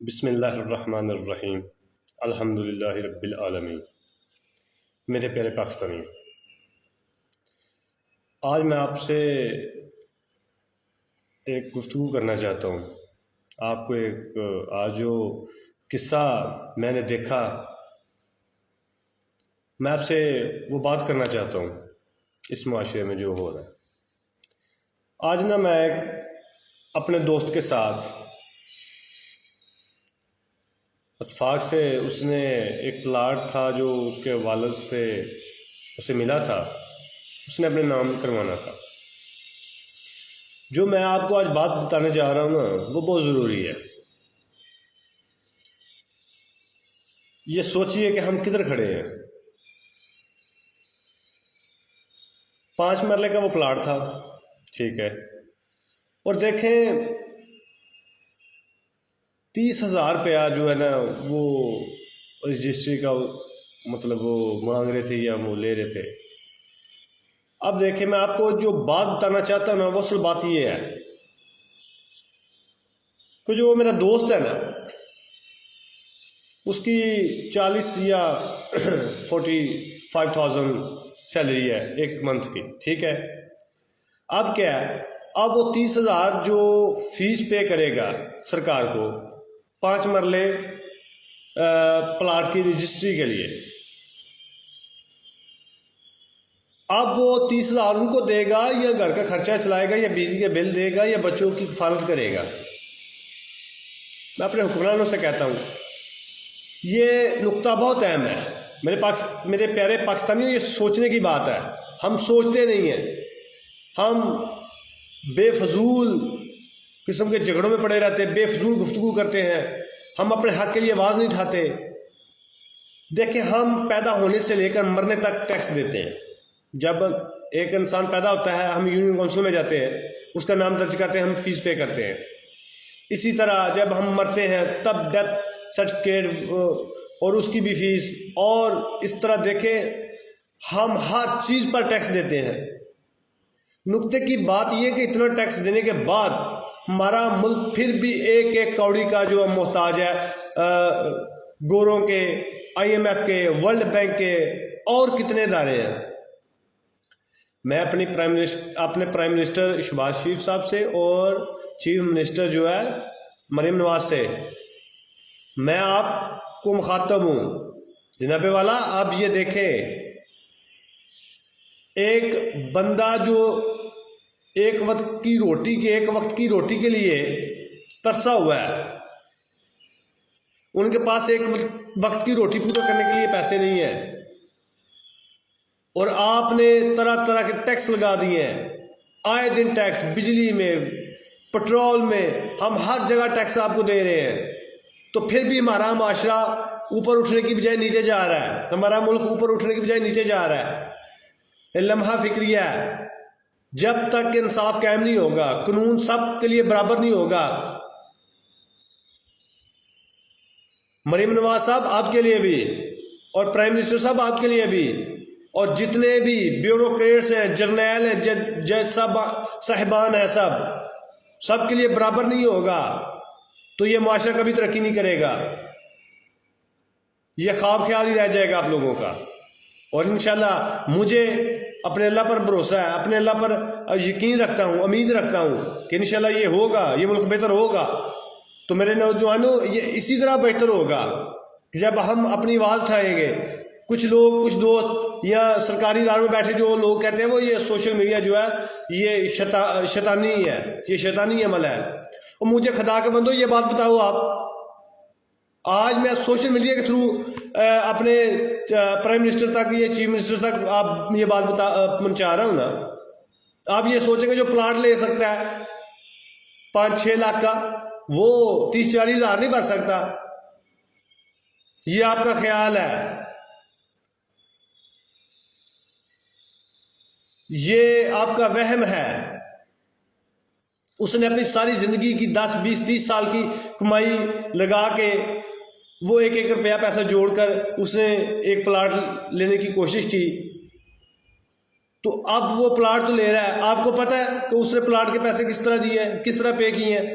بسم اللہ الرحمن الرحیم الحمدللہ رب العالمین۔ میرے پیارے پاکستانی، آج میں آپ سے ایک گفتگو کرنا چاہتا ہوں۔ آپ کو ایک آج جو قصہ میں نے دیکھا، میں آپ سے وہ بات کرنا چاہتا ہوں۔ اس معاشرے میں جو ہو رہا ہے آج میں اپنے دوست کے ساتھ اتفاق سے، اس نے ایک پلاٹ تھا جو اس کے والد سے اسے ملا تھا، اس نے اپنے نام کروانا تھا۔ جو میں آپ کو آج بات بتانے جا رہا ہوں نا، وہ بہت ضروری ہے۔ یہ سوچئے کہ ہم کدھر کھڑے ہیں۔ 5 مرلے کا وہ پلاٹ تھا، ٹھیک ہے، اور دیکھیں 30,000 روپیہ جو ہے نا وہ رجسٹری کا مطلب وہ مانگ رہے تھے یا وہ لے رہے تھے۔ اب دیکھیں، میں آپ کو جو بات بتانا چاہتا ہوں نا، وہ اصل بات یہ ہے کہ جو میرا دوست ہے نا، اس کی 40 یا 45,000 سیلری ہے ایک منتھ کی، ٹھیک ہے۔ اب کیا ہے، اب وہ 30,000 جو فیس پے کرے گا سرکار کو 5 مرلے پلاٹ کی رجسٹری کے لیے، اب وہ 30,000 ان کو دے گا یا گھر کا خرچہ چلائے گا یا بجلی کے بل دے گا یا بچوں کی کفالت کرے گا۔ میں اپنے حکمرانوں سے کہتا ہوں، یہ نقطہ بہت اہم ہے میرے پیارے پاکستانیوں۔ یہ سوچنے کی بات ہے، ہم سوچتے نہیں ہیں، ہم بے فضول قسم کے جھگڑوں میں پڑے رہتے ہیں، بے فضول گفتگو کرتے ہیں، ہم اپنے حق کے لیے آواز نہیں اٹھاتے۔ دیکھیں، ہم پیدا ہونے سے لے کر مرنے تک ٹیکس دیتے ہیں۔ جب ایک انسان پیدا ہوتا ہے، ہم یونین کونسل میں جاتے ہیں، اس کا نام درج کرتے ہیں، ہم فیس پے کرتے ہیں۔ اسی طرح جب ہم مرتے ہیں تب ڈیتھ سرٹیفکیٹ اور اس کی بھی فیس، اور اس طرح دیکھیں ہم ہر چیز پر ٹیکس دیتے ہیں۔ نقطے کی بات یہ کہ اتنا ٹیکس دینے کے بعد ہمارا ملک پھر بھی ایک ایک کوڑی کا جو محتاج ہے، گوروں کے، IMF کے، ورلڈ بینک کے، اور کتنے ادارے ہیں۔ میں اپنے پرائم منسٹر شہباز شریف صاحب سے اور چیف منسٹر جو ہے مریم نواز سے میں آپ کو مخاطب ہوں، جناب والا آپ یہ دیکھیں، ایک بندہ جو ایک وقت کی روٹی کے لیے ترسا ہوا ہے، ان کے پاس ایک وقت کی روٹی پورا کرنے کے لیے پیسے نہیں ہیں، اور آپ نے طرح طرح کے ٹیکس لگا دیے ہیں، آئے دن ٹیکس، بجلی میں، پٹرول میں، ہم ہر جگہ ٹیکس آپ کو دے رہے ہیں، تو پھر بھی ہمارا معاشرہ اوپر اٹھنے کی بجائے نیچے جا رہا ہے، ہمارا ملک اوپر اٹھنے کی بجائے نیچے جا رہا ہے۔ یہ لمحہ فکریہ ہے، جب تک انصاف قائم نہیں ہوگا، قانون سب کے لیے برابر نہیں ہوگا۔ مریم نواز صاحب آپ کے لیے بھی، اور پرائم منسٹر صاحب آپ کے لیے بھی، اور جتنے بھی بیوروکریٹس ہیں، جرنیل ہیں، جج صاحبان ہیں، سب کے لیے برابر نہیں ہوگا تو یہ معاشرہ کبھی ترقی نہیں کرے گا، یہ خواب خیال ہی رہ جائے گا آپ لوگوں کا۔ اور انشاءاللہ مجھے اپنے اللہ پر بھروسہ ہے، اپنے اللہ پر یقین رکھتا ہوں، امید رکھتا ہوں کہ انشاءاللہ یہ ہوگا، یہ ملک بہتر ہوگا۔ تو میرے نوجوانوں، یہ اسی طرح بہتر ہوگا جب ہم اپنی آواز اٹھائیں گے۔ کچھ دوست یا سرکاری اداروں میں بیٹھے جو لوگ کہتے ہیں وہ یہ سوشل میڈیا جو ہے یہ شیطانی ہے، یہ شیطانی عمل ہے، اور مجھے خدا کے بندو یہ بات بتاؤ، آپ آج میں سوشل میڈیا کے تھرو اپنے پرائم منسٹر تک یا چیف منسٹر تک آپ یہ بات پہنچا رہا ہوں نا، آپ یہ سوچیں کہ جو پلاٹ لے سکتا ہے 5-6 لاکھ کا، وہ 30-40 ہزار نہیں بھر سکتا، یہ آپ کا خیال ہے، یہ آپ کا وہم ہے۔ اس نے اپنی ساری زندگی کی 10-20-30 سال کی کمائی لگا کے وہ ایک روپیہ پیسہ جوڑ کر اس نے ایک پلاٹ لینے کی کوشش کی، تو اب وہ پلاٹ تو لے رہا ہے۔ آپ کو پتہ ہے کہ اس نے پلاٹ کے پیسے کس طرح دیے ہیں، کس طرح پے کیے ہیں؟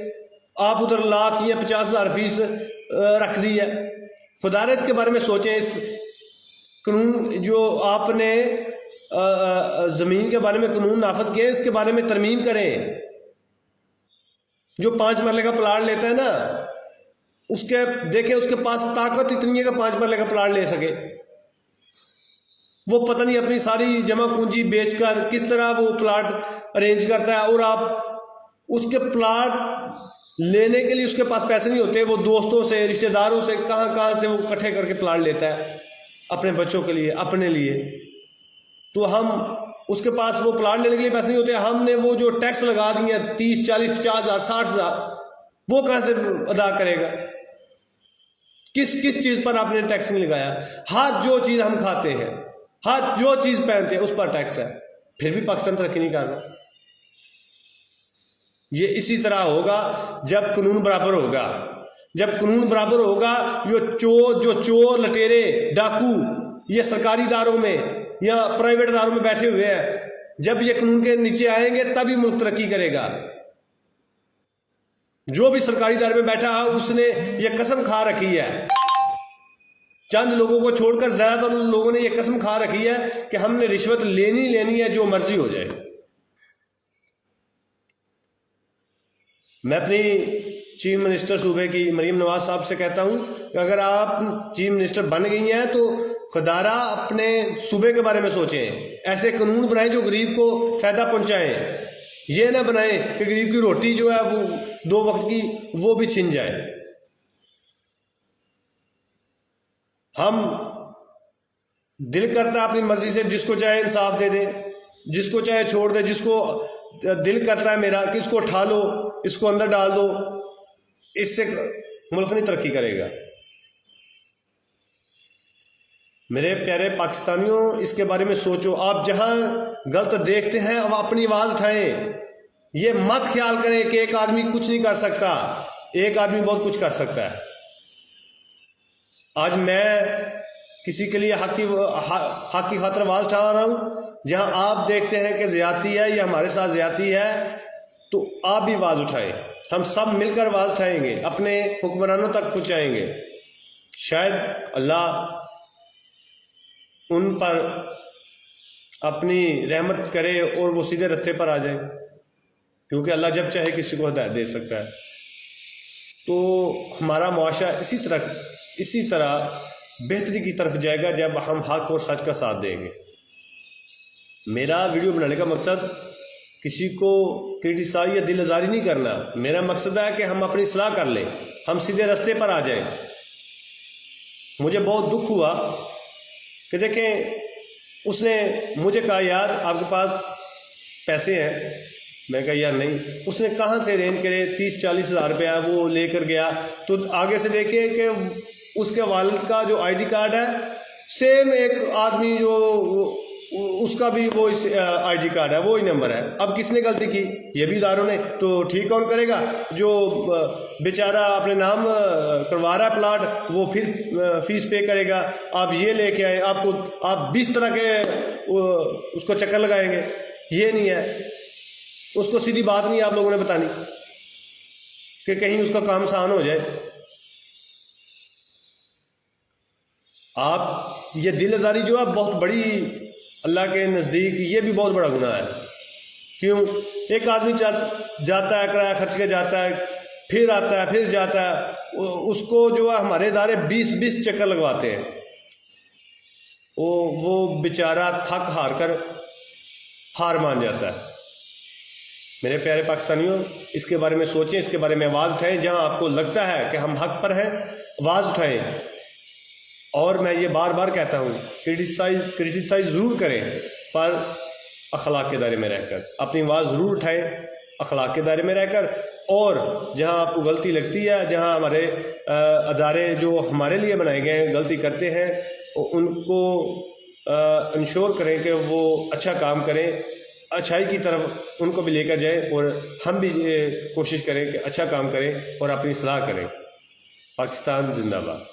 آپ ادھر لاکھ یا 50,000 فیس رکھ دی ہے. خدا اس کے بارے میں سوچیں. اس قانون جو آپ نے زمین کے بارے میں قانون نافذ کیے اس کے بارے میں ترمیم کریں. جو 5 مرلے کا پلاٹ لیتا ہے نا دیکھیں اس کے پاس طاقت اتنی ہے کہ 5 مرلے کا پلاٹ لے سکے. وہ پتہ نہیں اپنی ساری جمع پونجی بیچ کر کس طرح وہ پلاٹ ارینج کرتا ہے، اور آپ اس کے پلاٹ لینے کے لیے اس کے پاس پیسے نہیں ہوتے. وہ دوستوں سے، رشتہ داروں سے، کہاں سے وہ اکٹھے کر کے پلاٹ لیتا ہے اپنے بچوں کے لیے، اپنے لیے. تو ہم اس کے پاس وہ پلاٹ لینے کے لیے پیسے نہیں ہوتے. ہم نے وہ جو ٹیکس لگا دیے ہیں 30، 40، 50,000، 60,000، وہ کہاں سے ادا کرے گا؟ کس چیز پر آپ نے ٹیکس نہیں لگایا؟ ہر جو چیز ہم کھاتے ہیں، ہر جو چیز پہنتے ہیں اس پر ٹیکس ہے. پھر بھی پاکستان ترقی نہیں کر رہا. یہ اسی طرح ہوگا جب قانون برابر ہوگا. جب قانون برابر ہوگا، جو چور لٹیرے ڈاکو یہ سرکاری اداروں میں یا پرائیویٹ اداروں میں بیٹھے ہوئے ہیں، جب یہ قانون کے نیچے آئیں گے تبھی ملک ترقی کرے گا. جو بھی سرکاری ادارے میں بیٹھا ہے اس نے یہ قسم کھا رکھی ہے، چند لوگوں کو چھوڑ کر زیادہ تر لوگوں نے یہ قسم کھا رکھی ہے کہ ہم نے رشوت لینی ہے، جو مرضی ہو جائے. میں اپنی چیف منسٹر صوبے کی مریم نواز صاحب سے کہتا ہوں کہ اگر آپ چیف منسٹر بن گئی ہیں تو خدارہ اپنے صوبے کے بارے میں سوچیں. ایسے قانون بنائیں جو غریب کو فائدہ پہنچائیں. یہ نہ بنائیں کہ غریب کی روٹی جو ہے وہ 2 وقت کی وہ بھی چھن جائے. ہم دل کرتا ہے اپنی مرضی سے جس کو چاہے انصاف دے دیں، جس کو چاہے چھوڑ دے. جس کو دل کرتا ہے میرا کہ اس کو اٹھا لو، اس کو اندر ڈال دو، اس سے ملک نہیں ترقی کرے گا. میرے پیارے پاکستانیوں، اس کے بارے میں سوچو. آپ جہاں غلط دیکھتے ہیں اب اپنی آواز اٹھائیں. یہ مت خیال کریں کہ ایک آدمی کچھ نہیں کر سکتا. ایک آدمی بہت کچھ کر سکتا ہے. آج میں کسی کے لیے حق کی خاطر آواز اٹھا رہا ہوں. جہاں آپ دیکھتے ہیں کہ زیادتی ہے یا ہمارے ساتھ زیادتی ہے تو آپ بھی آواز اٹھائیں. ہم سب مل کر آواز اٹھائیں گے، اپنے حکمرانوں تک پہنچائیں گے. شاید اللہ ان پر اپنی رحمت کرے اور وہ سیدھے راستے پر آ جائیں، کیونکہ اللہ جب چاہے کسی کو ہدایت دے سکتا ہے. تو ہمارا معاشرہ اسی طرح بہتری کی طرف جائے گا جب ہم حق اور سچ کا ساتھ دیں گے. میرا ویڈیو بنانے کا مقصد کسی کو کرٹیسائز یا دل آزاری نہیں کرنا. میرا مقصد ہے کہ ہم اپنی اصلاح کر لیں، ہم سیدھے راستے پر آ جائیں. مجھے بہت دکھ ہوا کہ دیکھیں اس نے مجھے کہا یار آپ کے پاس پیسے ہیں. میں کہا یار نہیں. اس نے کہاں سے ارینج کرے 30-40 ہزار روپیہ وہ لے کر گیا. تو آگے سے دیکھیں کہ اس کے والد کا جو آئی ڈی کارڈ ہے سیم ایک آدمی جو اس کا بھی وہ آئی ڈی کارڈ ہے، وہی نمبر ہے. اب کس نے غلطی کی؟ یہ بھی اداروں نے. تو ٹھیک کون کرے گا؟ جو بیچارہ اپنے نام کروا رہا ہے پلاٹ وہ پھر فیس پے کرے گا. آپ یہ لے کے آئیں، آپ 20 طرح کے اس کو چکر لگائیں گے. یہ نہیں ہے. اس کو سیدھی بات نہیں آپ لوگوں نے بتانی کہ کہیں اس کا کام آسان ہو جائے. آپ یہ دل آزاری جو ہے بہت بڑی اللہ کے نزدیک یہ بھی بہت بڑا گناہ ہے. کیوں؟ ایک آدمی جاتا ہے کرایہ خرچ کے جاتا ہے، پھر آتا ہے، پھر جاتا ہے. اس کو جو ہے ہمارے ادارے 20 چکر لگواتے ہیں. وہ بیچارہ تھک ہار کر ہار مان جاتا ہے. میرے پیارے پاکستانیوں، اس کے بارے میں سوچیں، اس کے بارے میں آواز اٹھائیں. جہاں آپ کو لگتا ہے کہ ہم حق پر ہیں آواز اٹھائیں. اور میں یہ بار بار کہتا ہوں کرٹیسائز ضرور کریں، پر اخلاق کے دائرے میں رہ کر. اپنی آواز ضرور اٹھائیں اخلاق کے دائرے میں رہ کر. اور جہاں آپ کو غلطی لگتی ہے، جہاں ہمارے ادارے جو ہمارے لیے بنائے گئے ہیں غلطی کرتے ہیں، ان کو انشور کریں کہ وہ اچھا کام کریں، اچھائی کی طرف ان کو بھی لے کر جائیں. اور ہم بھی کوشش کریں کہ اچھا کام کریں اور اپنی اصلاح کریں. پاکستان زندہ باد.